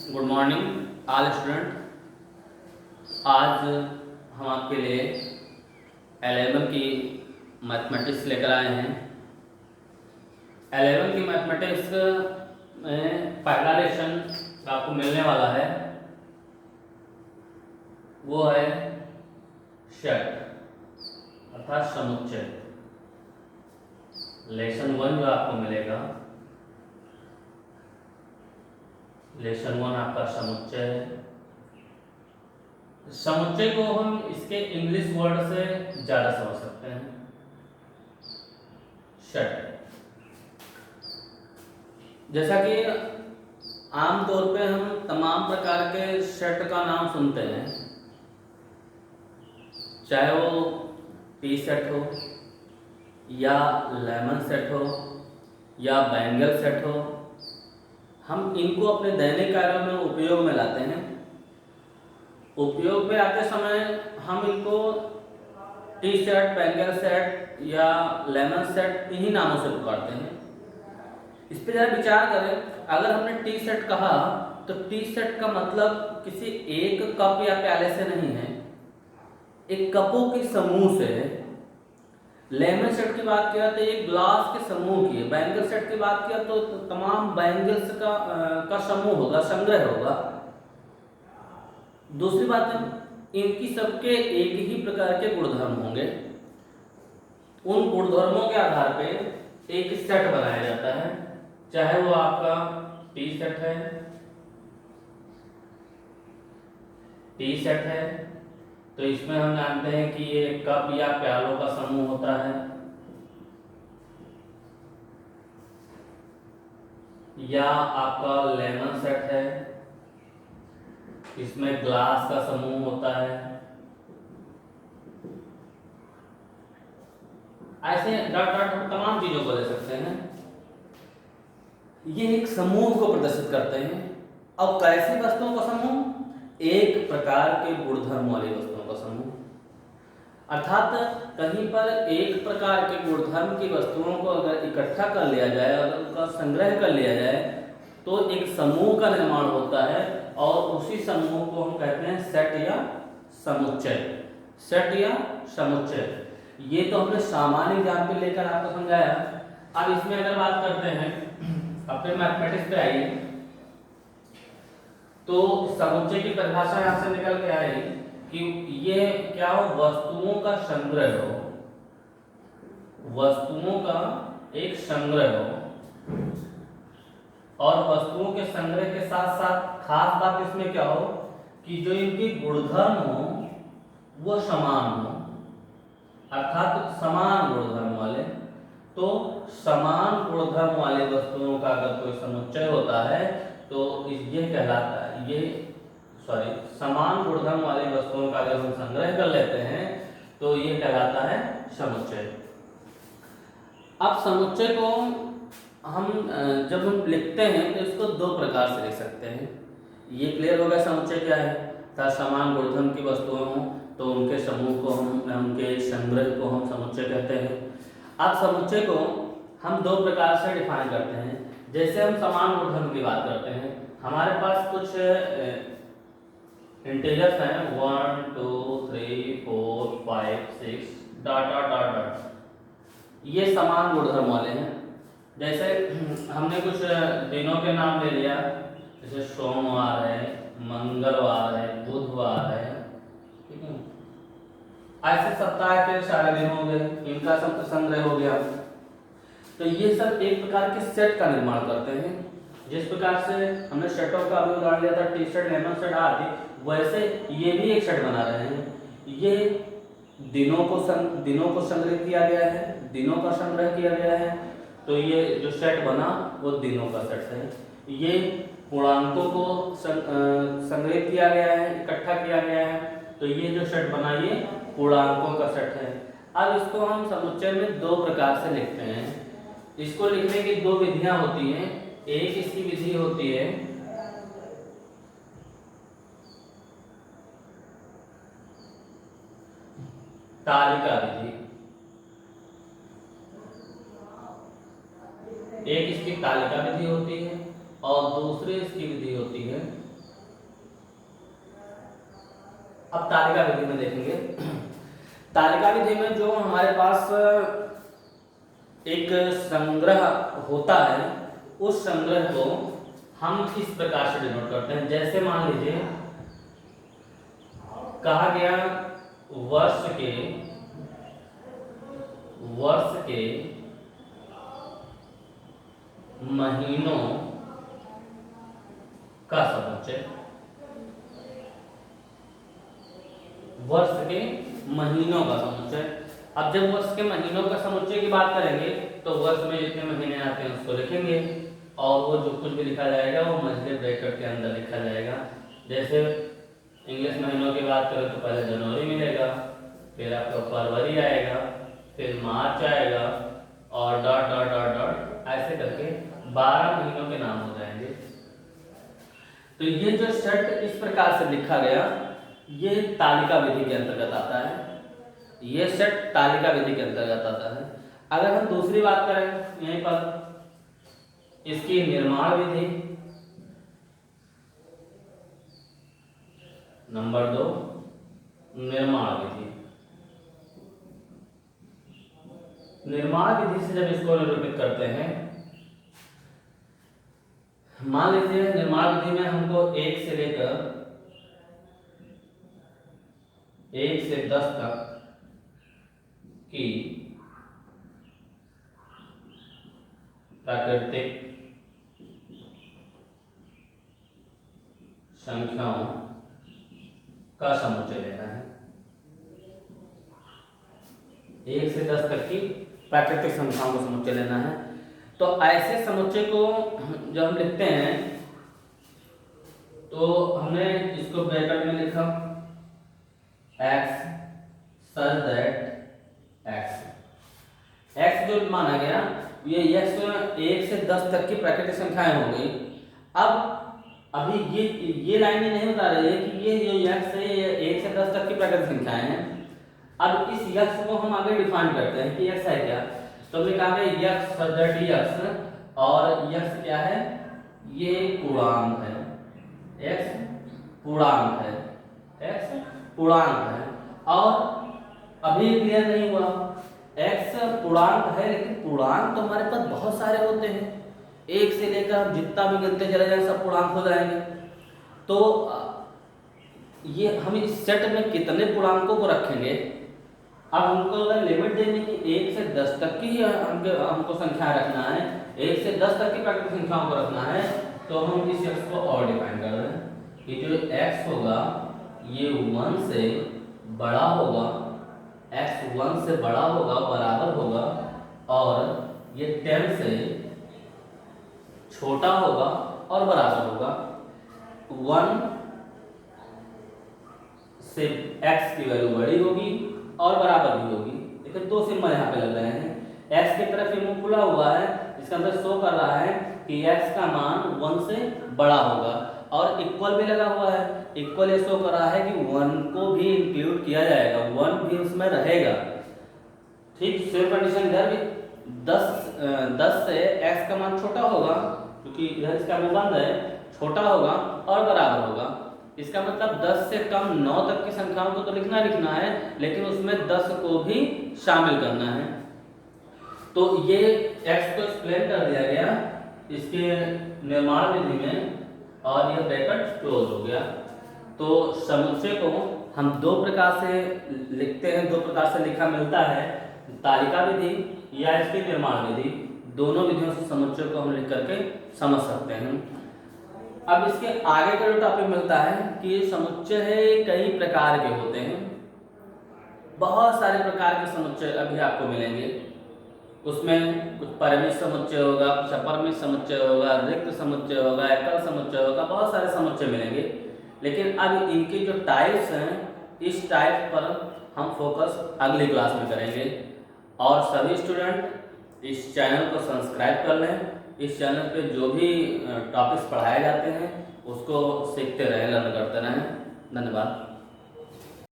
Good morning all student. आज हम आपके लिए 11 की मैथमेटिक्स लेकर आए हैं। 11 की मैथमेटिक्स में पहला लेसन आपको मिलने वाला है, वो है सेट अर्थात समुच्चय। लेसन 1 जो आपको मिलेगा, लेसन 1 आपका समुच्चय है। समुच्चय को हम इसके इंग्लिश वर्ड से ज्यादा समझ सकते हैं, सेट। जैसा कि आमतौर पे हम तमाम प्रकार के सेट का नाम सुनते हैं, चाहे वो टी सेट हो या लेमन सेट हो या बैंगल सेट हो। हम इनको अपने दैनिक कार्यों में उपयोग में लाते हैं। उपयोग में आते समय हम इनको टी सेट, बैंगल सेट या लेमन सेट इन्हीं नामों से पुकारते हैं। इस पर जरा विचार करें। अगर हमने टी सेट कहा तो टी सेट का मतलब किसी एक कप या प्याले से नहीं है, एक कपों के समूह से है। लेमन सेट की बात किया तो एक ग्लास के समूह की है। बैंगल सेट की बात किया तो तमाम बैंगल्स का समूह होगा, संग्रह होगा। दूसरी बात है, इनकी सबके एक ही प्रकार के गुणधर्म होंगे। उन गुणधर्मों के आधार पे एक सेट बनाया जाता है, चाहे वो आपका टी सेट है, टी सेट है तो इसमें हम जानते हैं कि ये कप या प्यालों का समूह होता है, या आपका लेमन सेट है, इसमें ग्लास का समूह होता है। ऐसे डॉट डॉट तमाम चीजों को ले सकते हैं। ये एक समूह को प्रदर्शित करते हैं। अब कैसी वस्तुओं का समूह? एक प्रकार के गुणधर्म वाली वस्तुओं का समूह। अर्थात कहीं पर एक प्रकार के गुणधर्म की वस्तुओं को अगर इकट्ठा कर लिया जाए, अगर उनका संग्रह कर लिया जाए तो एक समूह का निर्माण होता है, और उसी समूह को हम कहते हैं सेट या समुच्चय। सेट या समुच्चय, ये तो हमने सामान्य एग्जाम्पल लेकर आपको समझाया। अब इसमें अगर बात करते हैं अपने मैथमेटिक्स पे आइए, तो समुच्चय की परिभाषा यहां से निकल के आएगी कि ये क्या हो, वस्तुओं का संग्रह हो, वस्तुओं का एक संग्रह हो। और वस्तुओं के संग्रह के साथ साथ खास बात इसमें क्या हो कि जो इनके गुणधर्म हो वो समान हो, अर्थात समान गुणधर्म वाले। तो समान गुणधर्म वाले वस्तुओं का अगर कोई समुच्चय होता है तो ये कहलाता है, ये समान गुणधर्म वाली वस्तुओं का अगर हम संग्रह कर लेते हैं तो ये कहलाता है समुच्चय। अब समुच्चय को हम जब हम लिखते हैं तो इसको दो प्रकार से लिख सकते हैं। ये क्लियर होगा समुच्चय क्या है। था समान गुणधर्म की वस्तुएं हों तो उनके समूह को उनके संग्रह को हम समुच्चय कहते हैं। अब समुच्चय को हम दो प्रकार से डिफाइन करते हैं। जैसे हम समान गुणधर्म की बात करते हैं, हमारे पास कुछ इंटीजर्स हैं 1 2 3 4 5 6 डॉट डॉट डॉट डॉट, ये समान गुणधर्म वाले हैं। जैसे हमने कुछ दिनों के नाम ले लिया, जैसे सोमवार है, मंगलवार है, बुधवार है, ठीक है। ऐसे सप्ताह के सारे दिन हो गए, इनका संग्रह हो गया। तो ये सब एक प्रकार के सेट का निर्माण करते हैं। जिस प्रकार से हमने सेटों का अभी उदाहरण लिया था, टी शर्ट, लेमन सेट आदि, वैसे ये भी एक सेट बना रहे हैं। ये दिनों को संग्रह किया गया है, दिनों का संग्रह किया गया है, तो ये जो सेट बना वो दिनों का सेट है। ये पूर्णांकों को संग्रहित किया गया है, इकट्ठा किया गया है, तो ये जो सेट बना ये पूर्णांकों का सेट है। अब इसको हम समुच्चय में दो प्रकार से लिखते हैं। इसको लिखने की दो विधियां होती हैं। एक इसकी विधि होती है तालिका विधि, एक इसकी तालिका विधि होती है और दूसरी इसकी विधि होती है अब तालिका विधि में देखेंगे। तालिका विधि में जो हमारे पास एक संग्रह होता है, उस संग्रह को हम इस प्रकार से डिनोट करते हैं। जैसे मान लीजिए कहा गया वर्ष के महीनों का समुच्चय, वर्ष के महीनों का समुच्चय। अब जब वर्ष के महीनों का समुच्चय की बात करेंगे तो वर्ष में जितने महीने आते हैं उसको लिखेंगे और वो जो कुछ भी लिखा जाएगा वो मझले ब्रैकेट के अंदर लिखा जाएगा। जैसे इंग्लिश महीनों की बात करें तो पहले जनवरी मिलेगा, फिर आपका फरवरी आएगा, फिर मार्च आएगा और डॉट डॉट डॉट डॉट ऐसे करके 12 महीनों के नाम हो जाएंगे। तो ये जो सेट इस प्रकार से लिखा गया, ये तालिका विधि के अंतर्गत आता है। ये सेट तालिका विधि के अंतर्गत आता है। अगर हम दूसरी बात करें यहीं पर, इसकी निर्माण विधि, नंबर 2 निर्माण विधि। निर्माण विधि से जब इसको निरूपित करते हैं, मान लीजिए निर्माण विधि में हमको 1 से लेकर 1 से 10 तक की प्राकृतिक संख्याओं का समुच्चय लेना है। 1 से 10 तक की प्राकृतिक संख्याओं का समुच्चय लेना है। तो ऐसे समुच्चय को जब हम लिखते हैं तो हमने इसको ब्रैकेट में लिखा x such that x जो माना गया, ये x 1 से 10 तक की प्राकृतिक संख्याएं हो गई। अब अभी ये लाइन ही नहीं बता रही है कि ये जो x है ये 1 से 10 तक की प्राकृतिक संख्याएं हैं। अब इस x को हम आगे डिफाइन करते हैं कि x है क्या। तो हमने कहा कि x such that x, और x क्या है, ये पूर्णांक है, x पूर्णांक है, x पूर्णांक है। और अभी क्लियर नहीं हुआ, x पूर्णांक है लेकिन पूर्णांक तो हमारे पास बहुत सारे होते हैं, 1 से लेकर हम जितना भी गिनते चले जाएं सब पूर्णांक हो जाएंगे। तो ये हम इस सेट में कितने पूर्णांकों को रखेंगे। अब हमको अगर लिमिट देनी कि 1 से 10 तक की हमको संख्या रखना है, 1 से 10 तक की प्राकृतिक संख्याओं को रखना है, तो हम इस x को और डिफाइन कर रहे हैं कि जो x होगा ये 1 से बड़ा होगा, x 1 से बड़ा होगा, बराबर होगा, और ये 10 से छोटा होगा और बराबर होगा। 1 से x की वैल्यू बड़ी होगी और बराबर भी होगी। देखिए 2 सिंबल यहाँ पे लग रहे हैं। x की तरफ ये मुंह खुला हुआ है, इसका अंदर शो कर रहा है कि x का मान 1 से बड़ा होगा, और इक्वल भी लगा हुआ है। इक्वल ये शो कर रहा है कि 1 को भी इंक्लूड किया जाएगा, 1 भी उसमें रहेगा। ठीक सेम कंडीशन इधर भी 10 से x का मान छोटा होगा क्योंकि इधर इसका मुंह बंद है, छोटा होगा और बराबर होगा। इसका मतलब 10 से कम 9 तक की संख्याओं को तो लिखना है, लेकिन उसमें 10 को भी शामिल करना है। तो ये x को एक्सप्लेन कर दिया गया इसके निर्माण विधि में, और यह ब्रैकेट क्लोज हो गया। तो समुच्चय को हम 2 प्रकार से लिखते हैं, 2 प्रकार से लिखा मिलता है, तालिका विधि या इसकी निर्माण विधि। दोनों विधियों से समुच्चय को हम लिख करके समझ सकते हैं। अब इसके आगे का जो टॉपिक मिलता है कि समुच्चय है कई प्रकार के होते हैं, बहुत सारे प्रकार के समुच्चय अभी आपको मिलेंगे। उसमें कुछ परिमित समुच्चय होगा, कुछ अपरिमित समुच्चय होगा, रिक्त समुच्चय होगा, एकल समुच्चय होगा, बहुत सारे समुच्चय मिलेंगे। लेकिन अब इनकी जो टाइप्स हैं, इस टाइप पर हम फोकस अगली क्लास में करेंगे। और सभी स्टूडेंट इस चैनल को सब्सक्राइब कर लें। इस चैनल पे जो भी टॉपिक्स पढ़ाए जाते हैं उसको सीखते रहें, लर्न करते रहें। धन्यवाद।